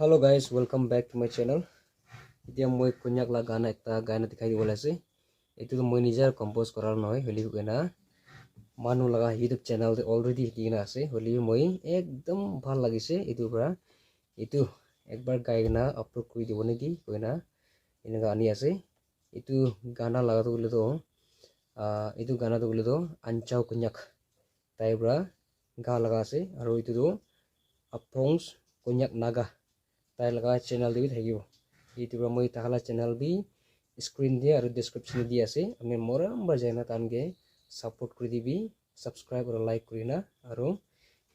Hello guys, welcome back to my channel. এতিয়া মই কন্যাক লা গান একটা গান দেখাই দিব আছে। এটো তো মই নিজে কম্পোজ করার নহয়, হলি কেনা মানু লাগা ইউটিউব চ্যানেল অলরেডি দিনা আছে। হলি মই একদম ভাল লাগিছে এটো পৰা। এটো একবার গায়না আপলোড কৰি দিব নেকি কইনা এনেকা আনি আছে। এটো গানা লাগাতো বলে তো এটো গানা তো বলে তো আনচাও কন্যাক তাই পৰা গা লাগা আছে আৰু এটো তো আপংস কন্যাক নাগা তাই লগা channel দি থাকিব ইউটিউব মই তাহলা channel বি স্ক্রিন দিয়ে আৰু ডেসক্রিপশন দি আছে আমি মৰম বাজাইনা তানকে সাপোর্ট কৰি দিবি সাবস্ক্রাইব আৰু লাইক কৰিনা আৰু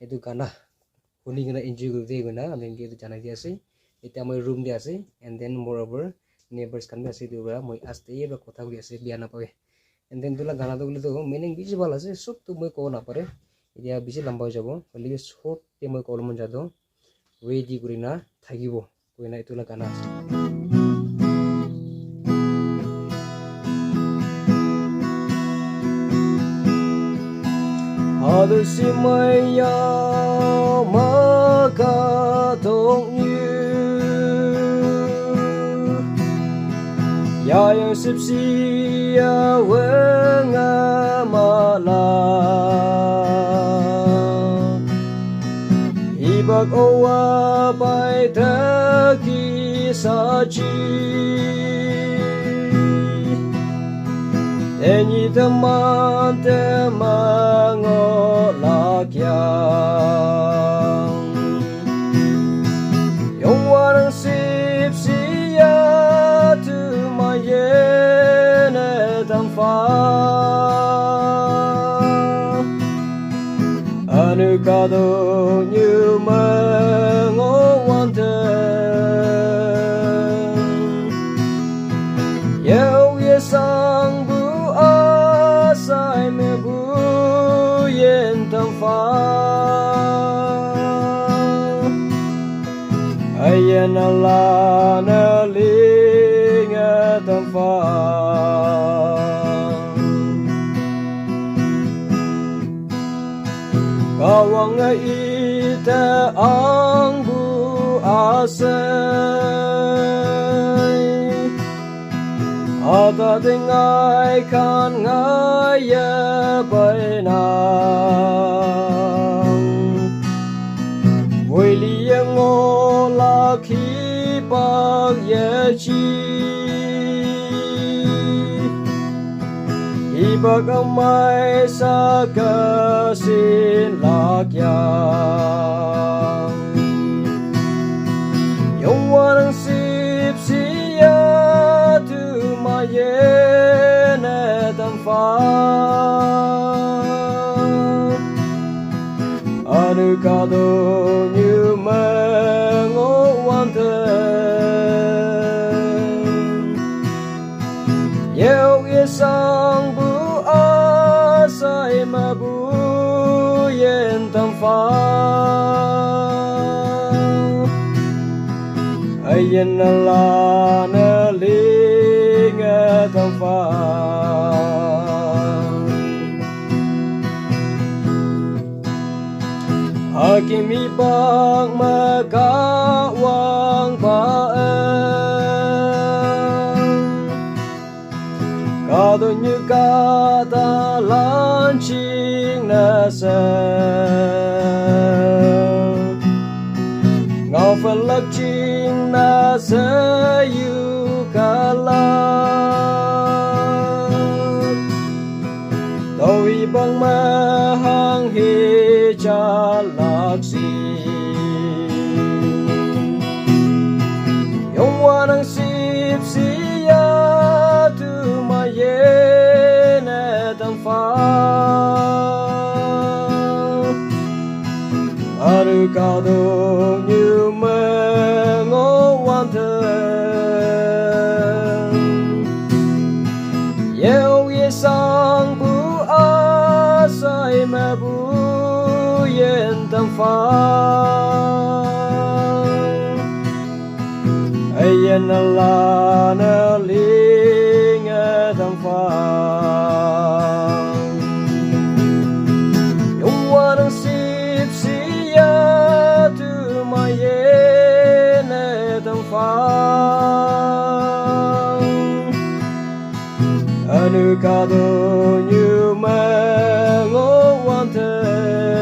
এটো গানা শুনি কিনা এনজয় কৰি দিগনা আমি এটো জানাই দি আছে এতিয়া মই রুম দি আছে এন্ড দেন মোৰওভাৰ নেবাৰ্স কান আছে দিবা মই আস্তে এবা কথা কৰি আছে বিয়া না পাবে এন্ড দেন তোলা গানা তো বলি তো মিনিং বেছি ভাল আছে সব তো মই কো না পারে এতিয়া বেছি লম্বা হৈ যাব হলি শর্ট তে মই কল মন যাদো রেডি করি না থাকিব কইনা এতুলা গানা আছে Hadu si maya maka tong yu ya yang sip sia wenga mala ibak owa pai taki saji Enyi teman-teman olakyang Yung warang sip siya tumayen etamfa Anu kado nyumeng owanten Yau yesang sai me bu yen tam fa ayen la na ling tam fa kawang ita ang bu asai Ada dengai kan ngaya bainang Vui liang ngola khi bak ye chi Ibak amai sa kasin lakyang Yung warang sip siya yen etam fa Anu kado nyumeng owanten Yeu yesang bu asai mabu yen tam fa Ayen la na li tam fa Hakim ibang magawang baen Kado nyu kata lancing nasen Ngau falak ching nasa yu kalat Tau ibang mahang hijalaksi Yung wanang sip siya tumayen etang fa Aru kado nyumeng owanten Yeu yesang bu asai mabu yen tam fa Ayen la na ling tam fa Yung warang sip siya tumayen phang anu kado như mengô quan thân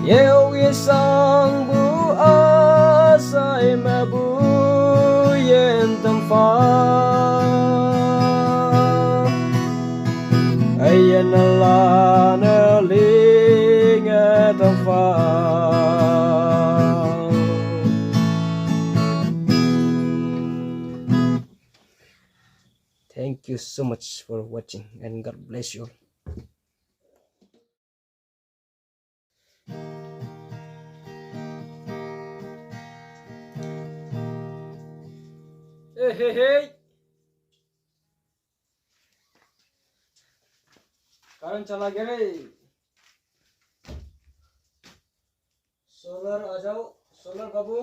yêu yêu sang bu asai ma bu yen tâm phang ayen la na ling tâm phang. Thank you so much for watching and God bless you all. Hey, hey, hey. कारण चला गया रे. सोलर आ जाओ, सोलर बाबू.